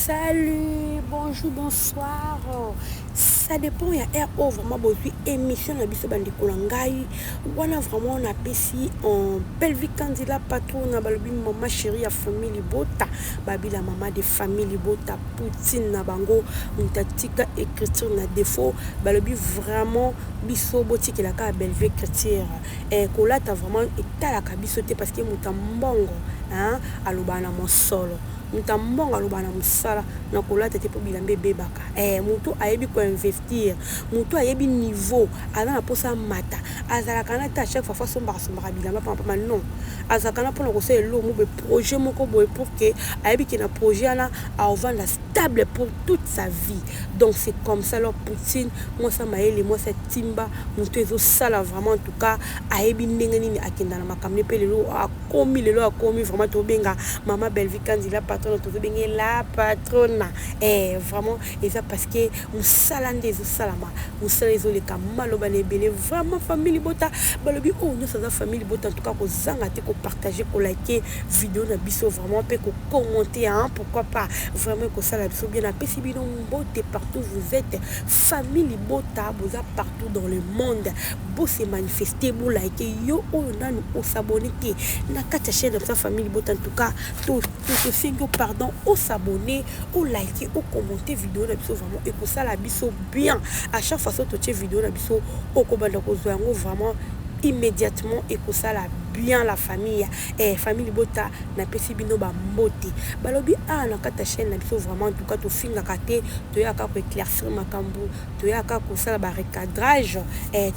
Salut, bonjour, bonsoir. Ça dépend, il y a air où vraiment besoin émission la biso bandi kolangai. Voilà vraiment on appelle si en belle vie candidat patron na balobi maman chérie ya famille bota. Babi la maman de famille bota Poutine na bango mutatika écriture na défaut. Balobi vraiment biso botiki la ka belle vie écriture. Et kola ta vraiment etala ka biso te parce que mutambongo hein alobana mon solo. Mutambongo alobana musala na kola tete po bilambe bebaka mutu ayebi ko investir mutu ayebi niveau ala na posa mata azala kana ta chaque fois sombaka bilamba papa non azala kana pona ko se lo mu be projet moko boy pour que ayebi ki na projet ana a vendre stable pour toute sa vie. Donc c'est comme ça leur Poutine moi ça maele moi ça timba mutu ezo sala vraiment en tout cas ayebi ndenge nini akenda na makamne pe lelo akomi vraiment to benga maman belle vie candidat patron to benga la patrona vraiment et ça parce que musalande ezo salama musala ezo le kamaloba na ebele vraiment famille bota balobi oh nous ça famille bota en tout cas ko zanga te ko partager ko liker vidéo na biso vraiment pe ko commenter hein pourquoi pas vraiment ko sala biso bien apesi bino mbote partout vous êtes famille bota boza partout dans le monde bo se manifester bo liker yo oh nanu o s'abonner na kata chaîne de sa famille bota en tout cas tout singo pardon au s'abonner au liker au commenter vidéo na biso vraiment et ko sala biso bien à chaque fois que tu vidéo na biso au kobanda ko zo yango vraiment immédiatement et ko sala bien la famille famille bota na pesi bino ba mbote balobi na kata chaîne na biso vraiment en tout cas to finga kate to yaka ko éclaircir makambo to yaka ko sala ba recadrage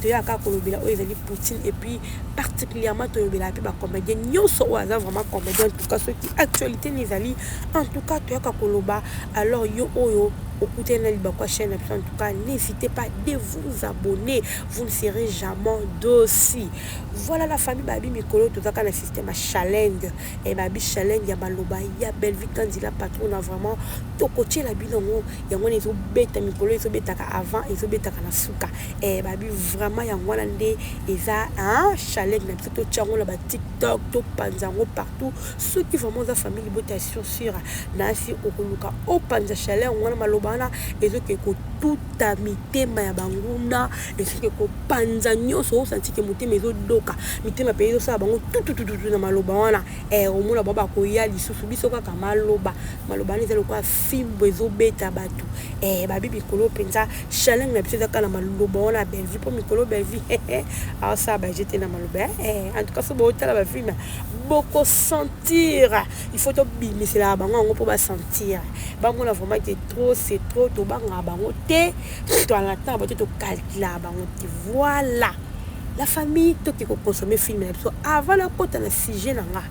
to yaka ko lobela o ezali Poutine et puis particulièrement to lobela pe ba comédien nyonso o aza vraiment comédien en tout cas ceux qui actualité nizali en tout cas to yaka ko loba alors yo oyo écoutez la chaîne en tout cas n'hésitez pas de vous abonner, vous ne serez jamais d'aussi. Voilà la famille babi mikolo tout ça quand le système challenge et babi challenge ya maloba ya belle vie candidat patron a vraiment to coacher la bilongo ya ngone ezo beta mikolo ezo beta avant ezo beta na suka et babi vraiment ya ngwana nde eza un challenge na to tchango la ba TikTok to panzango partout ceux qui vraiment la famille botation sur na si okuluka o panza challenge ngwana maloba na ezoke ko tuta mitema ya banguna ezoke ko panza nyoso osanti ke motema ezodoka mitema pe ezo sala bango tutu na maloba wana omona baba ko ya lisusu biso kaka maloba na ezalo kwa fimbo ezobeta batu babi mikolo penza challenge na biso ezaka na maloba wana belvi po mikolo belvi alors ça ba jeter na maloba en tout cas so bo tala ba film beaucoup sentir il faut to bimisela bango ngo po ba sentir bango na vraiment que trop c'est trop to banga bango te to en attend ba to calculer bango te voilà la famille to qui consommer film avant la kota na sujet nanga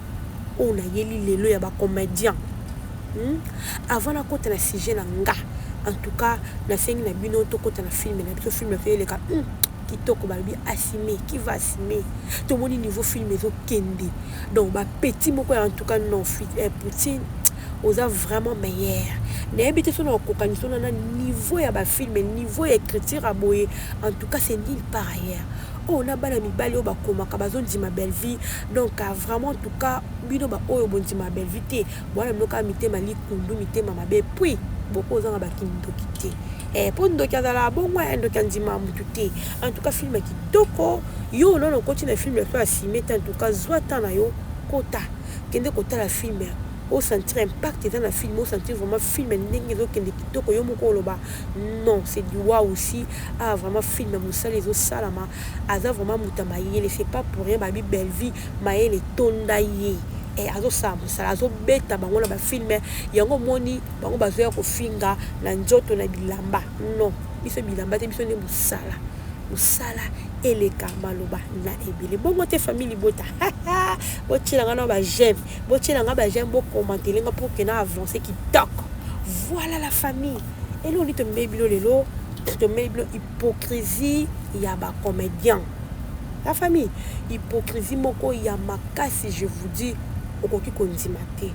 on a yeli lelo ya ba comédien avant la kota na sujet nanga en tout cas na sengi na bino to kota na film na biso film fait le ka kitoko balbi assumer qui va assumer tout le monde niveau film ezo kende donc ba petit moko en tout cas non Poutine oza vraiment meilleur n'habite sur le cocanisson na niveau ya ba film niveau écriture à boyer en tout cas c'est nul par ailleurs on a bana mibali o ba komaka bazon di ma belle vie donc vraiment en tout cas bino ba oyo bon di ma belle vie te voilà mnoka mitema likundu mitema mabe puis beaucoup ozanga ba kindokité pour ndoki azala bongo ndoki andima mutu te en tout cas film kitoko yo non continue film so asime en tout cas zwata na yo kota kende kota la film au sentir impact dans la film au sentir vraiment film ndenge zo kende kitoko yo moko loba non c'est du waouh aussi vraiment film musala ezo salama aza vraiment mutama yele c'est pas pour rien babi belle vie maele tonda ye azo samusala azo beta bango na ba film yango moni bango bazo ya ko finga na njoto na bilamba non biso bilamba te biso ne musala eleka maloba na ebele bongo te famille bota botilanga na ba j'aime botilanga ba j'aime bo commenter lenga pour que na avancer qui toc voilà la famille et là on dit te mebilo lelo te mebilo hypocrisie ya ba comédien la famille hypocrisie moko ya makasi je vous dis okoki kondima te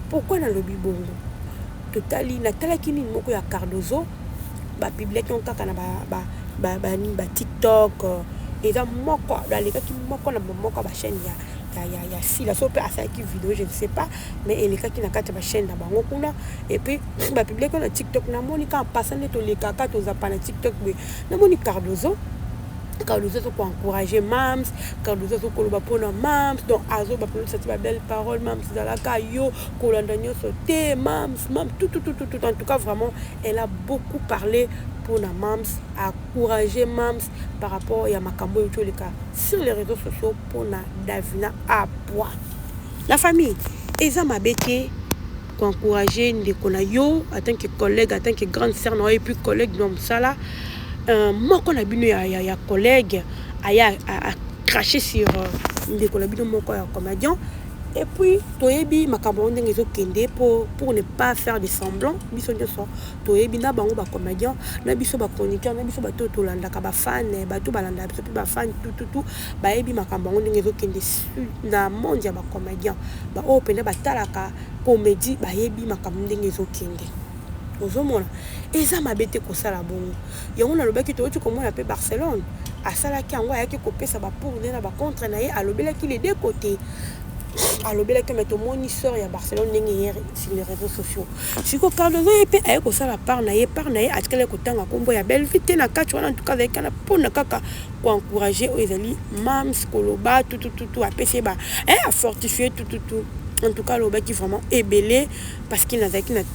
pourquoi na lobi bongo totali na talaki ni moko ya Cardozo ba bibliothèque on kaka na ba TikTok eza moko daleka ki moko na moko ba chaîne ya ya sila so pe asaki vidéo je ne sais pas mais elekaki na kati ba chaîne na bango kuna et puis ba publier ko na TikTok na moni quand passant to lekaka to zapa na TikTok be na moni Cardozo pour encourager Mams, Cardozo pour le bapona Mams, donc Azo va pour cette belle parole Mams dans la caillou, Colandanio sauté Mams, tout. En tout cas vraiment, elle a beaucoup parlé pour la Mams, encourager Mams par rapport à Makambo et les cas sur les réseaux sociaux pour la Davina à poids. La famille, ils ont m'habité pour encourager Ndekonayo en tant que collègue, en tant que grande sœur, et puis collègue dans ça là. Moi qu'on a vu il y a collègue a craché sur des collègues mon comédien et puis toyebi makambo ndengezo kende pour ne pas faire de semblant biso nyoso toyebi na bango ba comédien na biso ba chroniqueur na biso ba to landa ka ba fan ba to balanda biso ba fan tout ba yebi makambo ndengezo kende na monde ya ba comédien ba o pende ba talaka comédie ba yebi makambo ndengezo kende ozomona eza mabete kosala bongo yango nalobaki toyoti komona pe Barcelone asalaki yango ayaki kopesa bapour na bacontre na ye alobelaki les deux côtés alobelaki mais tomoni sort ya Barcelone ndenge hier sur les réseaux sociaux siko Cardozo ye pe aye kosala part na ye atikala kotanga kombo ya belle vite na kati wana en tout cas ezalaki na mpona kaka koencourager oyo ezali Mams koloba tout apesi ba a fortifier tout. En tout cas, le qui vraiment ébélé parce qu'il n'a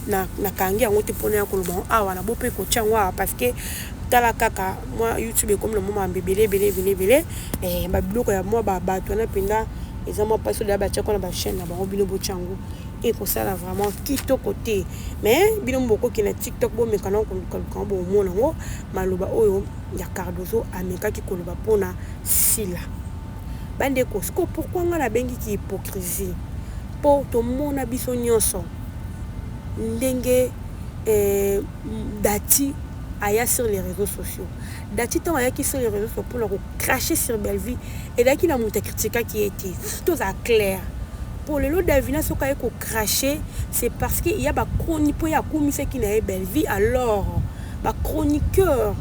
na kangi en haute pour ne pas ah on a beau peu parce que la kaka moi YouTube comme le moment belé et ba bloc ya moi ba to na penda ils ont pas sur la bacha qu'on a chaîne na ba bino bochango et pour ça là vraiment kito côté mais bino mboko qui na TikTok bo me kana ko bo mona ngo maloba oyo ya Cardozo ameka ki koloba pona sila bande ko pourquoi nga la bengi ki hypocrisie pour tout le monde biso nyonso ndenge dati aya sur les réseaux sociaux dati tant aya qui sur les réseaux sociaux pour leur cracher sur Belleville et là qui la monte critique qui était tout à clair pour le lot Davina soka eko cracher c'est parce que il y a ba chronique pour ya commissaire qui na Belleville alors ba chroniqueur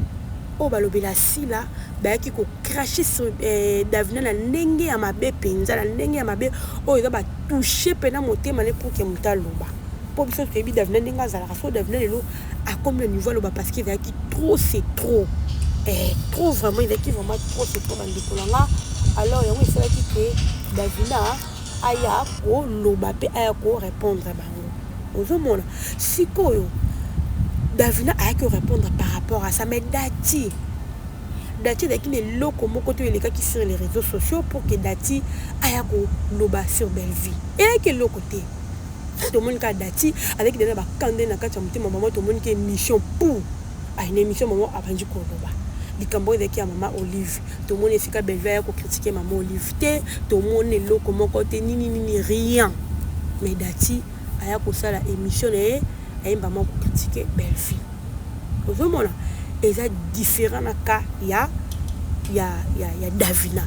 o balobela sila ba ki ko cracher sur Davina na ndenge ya mabe penza na ndenge ya mabe o eza ba toucher pena motema ne pour que mutaloba pour biso tebi Davina ndenge za la so Davina lelo à comme le niveau loba parce qu'il y a qui trop c'est trop trop vraiment il y a qui vraiment trop c'est trop dans l'écolanga alors yango c'est là qui que Davina aya ko loba pe aya ko répondre bango ozomona sikoyo Davina a que répondre par rapport à ça mais Dati daki ne loko moko to eleka qui sur les réseaux sociaux pour que Dati aya ko loba sur Belleville et que loko te tout le monde ka Dati avec des ba kande na kati ya maman tout le monde qui mission pour a une émission maman avandi ko loba likambo de kia maman Olive tout le monde esika Belleville ko critiquer maman Olive te tout le monde loko moko te ni rien mais Dati aya ko sala émission et maman ko critiquer Belleville ozomona eza différent na ka ya Davina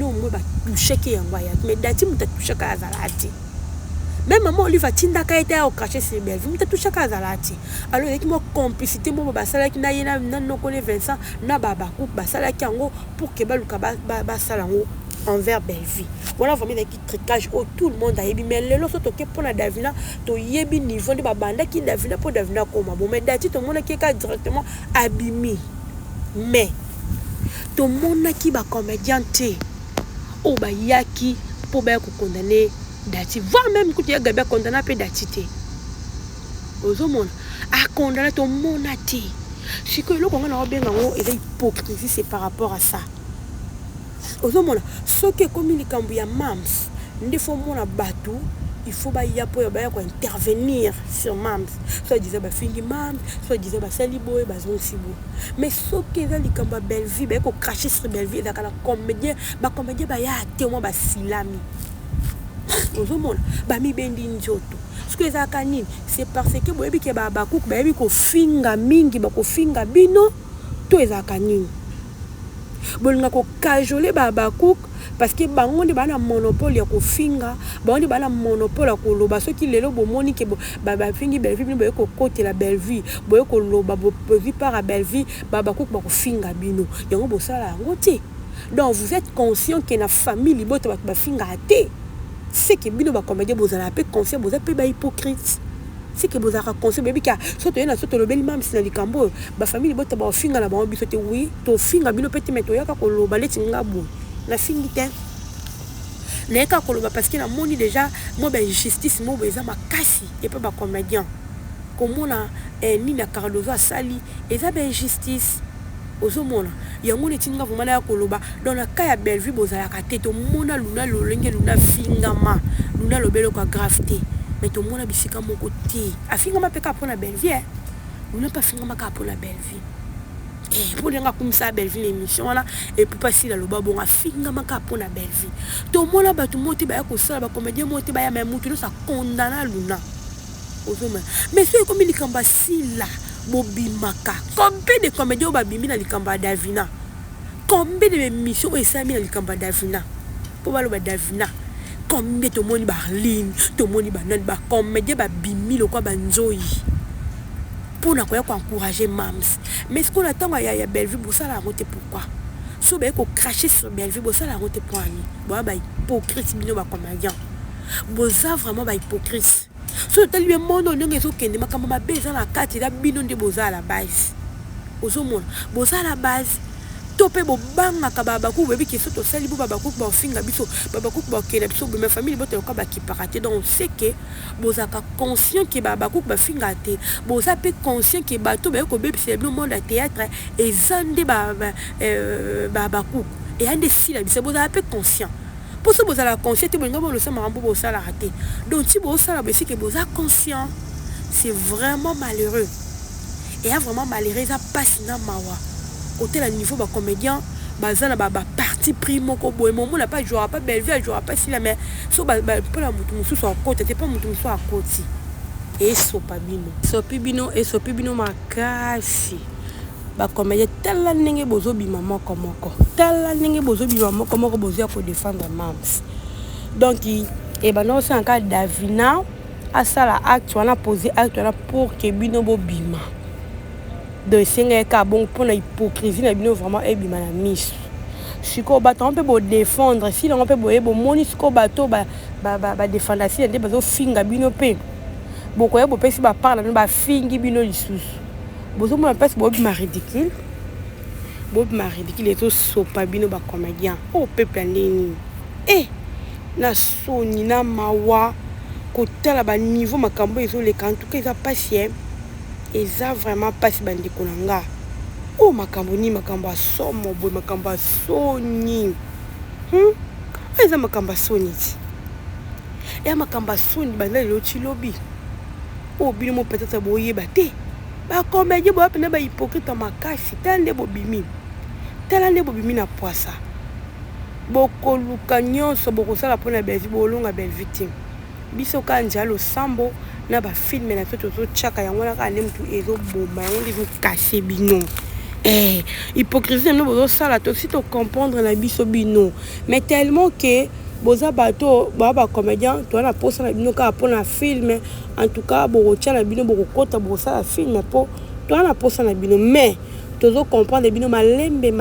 au moins ba toucher ke yango ya mais Dati muta toucher ka azalati même maman Olive tinda ka été au cracher sur Belleville muta toucher ka azalati alors il y a mo complicité mo ba sala ki na yena no connaît Vincent na baba ko ba sala ki yango pour que baluka ba sala ngo envers Belleville voilà vraiment des tricage où tout le monde a yebi mais le loso to ke pour la Davina to yebi niveau de babanda ki Davina pour Davina comme bon mais Dati tout le monde qui est directement abîmé mais tout le monde qui ba comédien te ou ba yaki pour ba ko condamner Dati voire même que tu as gabé condamner pe Dati te ozomona a condamner tout le monde te si que le ko ngana obenga ngo et hypocrisie c'est par rapport à ça ozomona soki komi likambo ya Mams ndefo mona batu il faut ba ya po ba ko intervenir sur Mams soit disait ba fingi Mams soit disait ba saliboy ba zonsibo mais soki za likambo Belleville ba ko cracher sur Belleville da kala comédien ba ya témoin ba silami ozomona ba mi bendi njoto ce que za kanini c'est parce que boyebi ke ba bakouk ba yebi ko finga mingi ba ko finga bino to eza kanini bolinga ko cajoler ba bakouk parce que bango ndi bana monopole ya ko finga bango ndi bana monopole ya ko loba soki lelo bomoni ke ba fingi Belleville boye ko côté la Belleville boye ko loba bo par à Belleville ba bakouk ba ko finga bino yango bo sala yango te Donc vous êtes conscient que la famille libota ba finga té. C'est que bino ba comédien vous allez peu conscient, vous êtes pas hypocrite. C'est que vous avez conscient baby ka soto yana soto le bel mam sina likambo ba famille libota ba finga la ba biso te oui, to finga bino petit meto yaka ko lo baleti ngabo. La fingi te. Neka ko lo parce que la moni déjà moi ben justice moi beza makasi et pas ba comédien. Comment on a ni na Cardozo sali et ça ben justice. Ozomona yango netinga vraiment na koloba dans la cas ya Bellevue bozala ka teto mona luna lolenge luna fingama luna lobelo ka gravité mais to mona bisika moko te afingama peka pona Bellevue luna pas fingama ka pona Bellevue pour lenga kumsa Bellevue l'émission là et pour passer la loba bon afingama ka pona Bellevue to mona ba to moti ba ya ko sala ba comédien moti ba ya même mutu no sa condamna luna ozomona mais c'est comme il kamba sila Bobimaka. Combien de comédiens ont babimi dans le Kamba Davina? Combien de missions ont été dans le Kamba Davina? Pour le Davina. Combien de monde barline, de monde banan, ba comédien babimi le quoi banzoi. Pour n'a quoi encourager mams. Mais ce qu'on attend il y a Bellevue pour ça la route pourquoi? Si vous avez craché sur Bellevue pour ça la route pour ami. Bon bah hypocrite bino ba comédien. Boza vraiment ba hypocrite. So tell you mon non ngezo kende makamba beza na kati da bino nde boza à la base ozomona boza à la base topé bo banga ka baba ku bebi ke soto sali bo baba ku ba finga biso baba ku ba kende biso be famille bote ko ba ki parate donc c'est que boza ka conscient que baba ku ba finga te boza pe conscient que bato ba ko bebi c'est le monde à théâtre et zande baba ku et ande si la biso boza pe conscient. Pour ça, vous avez conscient que vous avez raté. Donc, si vous avez conscient, c'est vraiment malheureux. Et vraiment malheureux, ça passe dans ma voix. Au tel niveau, les comédiens, ils ont parti pris, ils n'ont pas joué, pas Bellevue, ils n'ont pas si la mais so pas la moutou sur côté, c'est pas moutou sur à côté. Et Sopabino et Sopabino makasi. Ba comédien tala ndenge bozo bima moko tala ndenge bozo bima moko bozo ko défendre mams donc et ben non c'est en cas Davina à ça la acte on a posé acte on a pour que bino bo bima de singa ka bon pour la hypocrisie na bino vraiment e bima na miss siko bato on peut bo défendre si on peut bo moni siko bato ba défendre si ndé bazo finga bino pe boko ye bo pesi ba parle ba fingi bino lisusu. Bozo mo passe Bob ma ridicule et tout Sopabino ba comédien oh peuple ndeni na soni na mawa ko tala ba niveau makambo ezo le kan tout que ça patient et ça vraiment passe bandi konanga oh makambo ni makambo somo boy makambo soni eza makambo soni et makambo soni banda le chilobi oh bino mo peut-être boye baté ba comédien bo apena ba hypocrite makasi tande bobimi na poisa boko luka nyonso boko sala pona Bellevue bolonga Bellevue victime biso ka njalo sambo na ba film na toto chaka yango na ka ne mtu ezo bomba yango livu cacher bino hypocrisie no bozo sala to si to comprendre na biso bino mais tellement que boza bato ba comédien to na posa na bino ka pona film en tout cas boko tia na bino boko kota boko sala film po to na posa na bino mais tozo comprendre bino malembe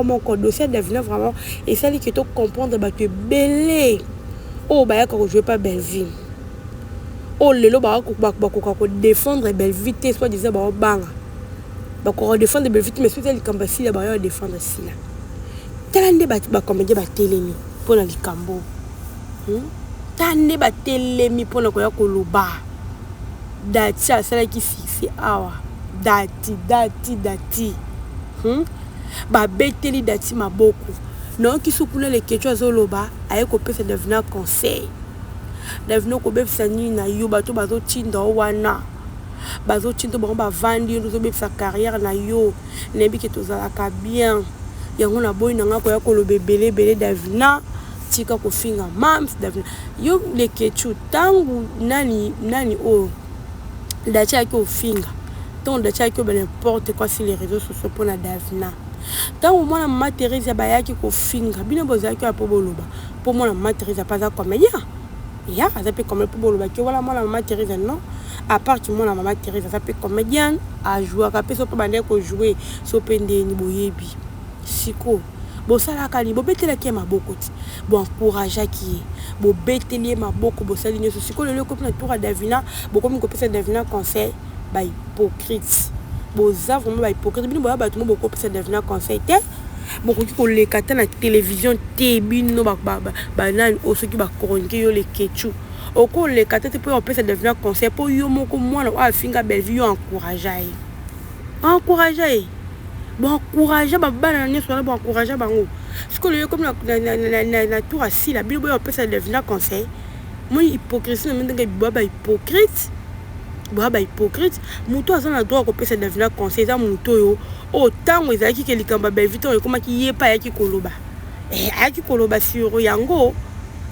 moko dossier devient vraiment et ça dit que to comprendre ba tu belé oh ba ya ko jouer pas Bellevue oh lelo ba ko défendre Bellevue soit disant ba banga ba ko défendre Bellevue mais c'est le kambasi la ba défendre si là tellement ba comédien ba télémi pour la likambo tande ba telemi pour na ko ya koloba dati asala ki fifi awa dati ba beteli dati maboko non ki sukuna le kecho azoloba aye ko pesa devenir conseil devenir ko bebisa ni na yo bato bazo tinda wana bazo tinda ba vandi yo zo bebisa carrière na yo nebi ke tozala ka bien yango na boy na ngako ya kolobe belé davina tika ko finga mams davina yo le kecho tangu nani o dacha ko finga ton dacha ko n'importe quoi sur les réseaux sociaux pour na davina tangu mwana mama Teresa bayaki ko finga bino bozaki ya poboloba pour mwana mama Teresa pas za comédien ya ça peut comme poboloba que voilà mwana mama Teresa non à part que mwana mama Teresa ça peut comédien à jouer à peso pour bande ko jouer so pende ni boyebi siko bosalaka ni bobetelaki maboko ti boencourageaki bobeteli maboko bosali nyonso sikoyo lelo kopi na tour ya Davina bokomi kopesa Davina conseil bahypocrite boza vraiment bahypocrite bino boya bato mo bokopesa Davina conseil te bokoki koleka te na télévision te bino banani osoki bakoronike yo lekechu okoleka te mpo opesa Davina conseil mpo yo moko mwana oyo afinga belvi yo encourage ye boencourage babana na nyonso wana boencourage bango sikoyo yo komi na tour asila bino boyo opesa Davina conseil moi hypocrisie na mino ndenge boya bahypocrite moto aza na droit kopesa Davina conseil eza moto oyo o ntango ezalaki ke likambo ya belvi ntango ekomaki ye mpe ayaki koloba siro yango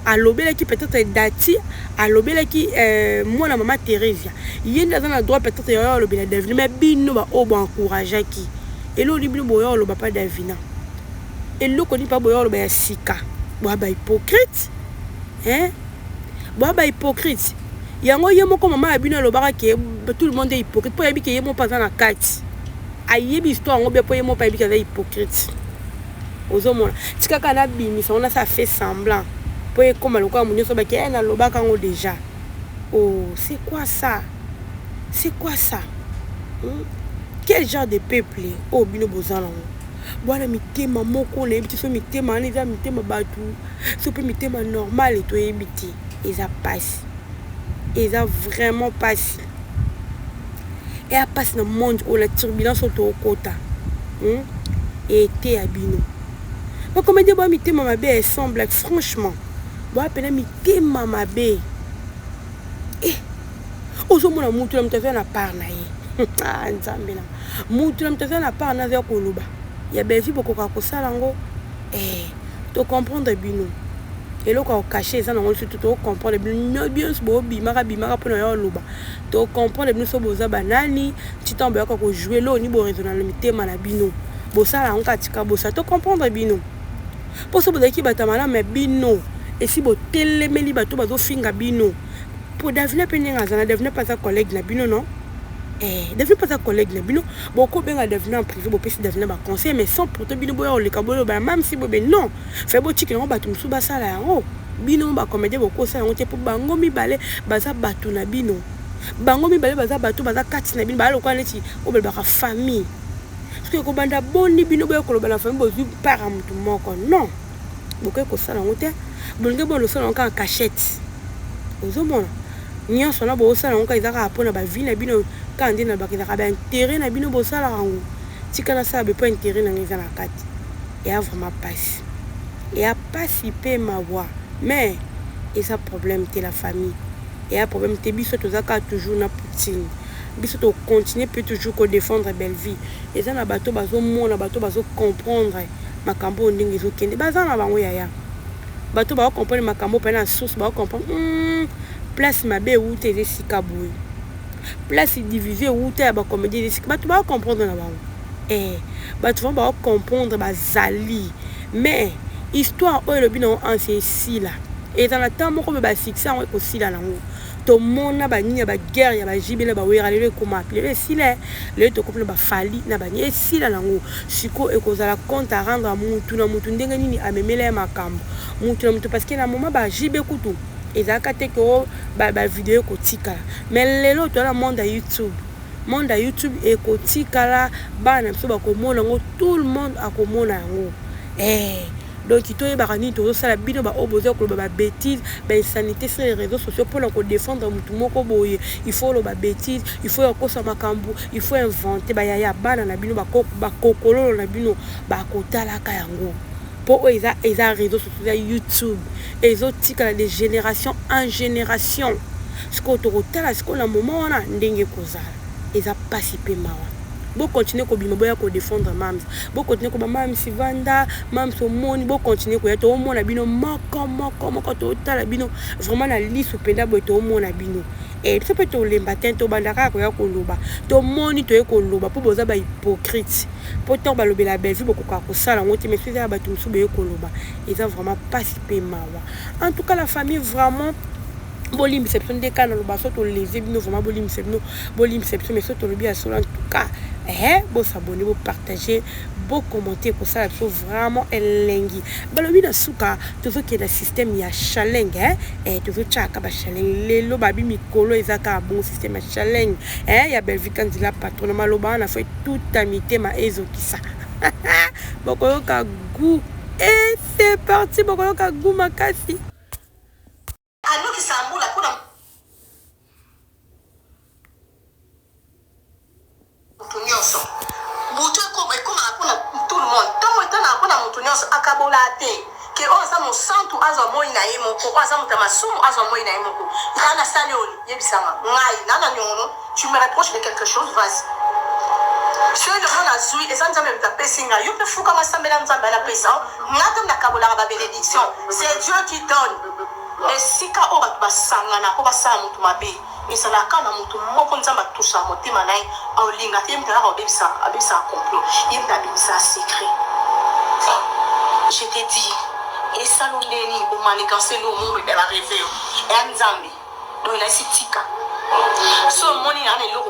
alobelaki peut-être dati alobelaki mwana mama Thérèse ye nde aza na droit peut-être yoyo alobela Davina mais bino baoyo boencourageaki eloko bino boyo oloba pa Davina eloko ni mpa boyo oloba ya sika boya bahypocrite boya bahypocrite yango ye moko mama ya bino alobaka ke tout le monde est hypocrite mpo yebi ke ye moko aza na kati ayebi histoire yango bia mpo ye moko ayebi ke aza hypocrite ozomona tikaka nabimisa ngo nasa fait semblant mpo ekoma lokola monyoso baki nalobaka yango déjà oh c'est quoi ça quel genre de peuple oh bino bozala ngo bwana mitema moko nayebi te so mitema wana eza mitema bato so mpe mitema normal toyebi te eza pasi eza vraiment pasi eya pasi na monde oyo la turbulence oyo tookota ete ya bino bakomedi boya mitema mabe ensemble franchement boya pena mitema mabe ozomona mutu na moto aza na part na ye nzambe na mutu na moto aza na part na aza koloba ya belvi bokoka kosala yango tocomprendre bino eloko ya okache eza nango lisu tocomprendre bino bionso bobimaka mpona yo oloba tocomprendre bino so boza banani ntango boyaka kojoue lo ni boraisonna na mitema na bino bosala yango katika bosa tocomprendre bino mpo so bozalaki bato ya malamu ya bino esi botelemeli bato bazofinga bino mpo Davina mpe ndenge aza na Davina mpe aza collègue na bino non Davina mpe aza collègue na bino bokobenga Davina en privé bopesi Davina baconseil mais sans pourtant bino boya oleka boloba même si bobe non fe botikela yango bato mosusu basala yango bino bacomédien bokosala yango te mpo bango mibale baza bato na bino bango mibale baza bato baza kati na bino baya lokola neti obalobaka famille soki ekobanda boni bino boya koloba na famille bozwi part ya motu moko non bokoki kosala yango te bolingi bolosala yango kaka cachette ozomona nyonso wana bosala yango kaka ezaka mpona bavi na bino kaka nde na bakezaka baintere na bino bosala yango tika nasala bepo intere nango eza na kati eya vraiment pasi eya pasi mpe mawa mais eza problème te la famille eya problème te biso toza kaka toujours na Poutine biso tocontinue mpe toujours kodéfendre belle vie eza na bato bazomona bato bazocomprendre makambo oyo ndenge ezokende baza na bango yaya bato baocomprendre makambo mpe na source baocomprendre place mabe euta eza esika boye place divise euta ya bacomédie eza esika bato baocomprendre na bango bato vraiment baocomprendre bazali mais histoire oyo elobi nango anse esila eza na ntango moko mpe basuccès yango ekosila nango tomona banini ya baguerre ya bajibele bawera lelo ekoma lelo esila lelo tokomi na bafali na bani esila nango sikoyo ekozala compte à rendre mutu na mutu ndenge nini amemela ya makambo mutu na mutu parce que na moma bajibe kutu ezalaka te ke bavideo ekotikala mais lelo toza na monde ya youtube ekotikala bana biso bakomona yango tout le monde akomona yango donc toyebaka nini tozosala bino baoyo boza koloba babétise bainsanité sur les réseaux sociaux mpona kodéfendre motu moko boye il faut oloba bêtise il faut yakosa makambo il faut inventer bayaya bana na bino bakokololo na bino bakotalaka yango mpo oyo eza réseaux sociaux ya youtube ezotikala de génération en génération sikoyo tokotala sikoyo na moment wana ndenge ekozala eza pasi mpe mawa bokontinue kobima boya kodéfendre mams bokontinue koba mams vanda mams omoni bokontinue koya toomona bino moko totala bino vraiment na lisu mpenza boye toomona bino biso mpe tolemba te tobanda kaka koya koloba tomoni toye koloba mpo boza bahypocrite mpo ntango balobela belvi bokoka kosala yango te mais so ezala bato mosusu boye koloba eza vraiment pasi mpe mawa en tout cas la famille vraiment bolimbisa biso nde kaka naloba so tolese bino vraiment bolimbisa bino mais so tolobi ya solo suka vous s'abonner, vous partager, vous commenter pour ça vraiment elengi balobi na suka toujours que le système ya challenge toujours chaka ba challenge lelo babi mikolo ezaka bon système ya challenge ya Belvique Nzila patron maloba na fait tout amité ma ezokisa bokoyoka goût et c'est parti bokoyoka goût makasi anu kisambula kuna mutunyoso mutu ekoma kuna tout le monde tango etana kuna mutunyoso akabola te ke oza mo santu azwa moi na ye moko oza muta masumu azwa moi na ye moko kana salioli yebisanga ngai nana nyono tu me reproches de quelque chose vas-y si le monde a zui et ça nous a même tapé singa yo pe fuka masambela nzamba na pesa ngata na kabola ba bénédiction c'est Dieu qui donne et sika o ba sangana ko ba sa mutu mabe et ça la kana mutu moko nzamba toucha motema nai au linga te mtala ba bebisa complot yemta bebisa secret je t'ai dit et ça nous deni au manigancer le monde de la rêver et nzambe donc il a sitika so moni na le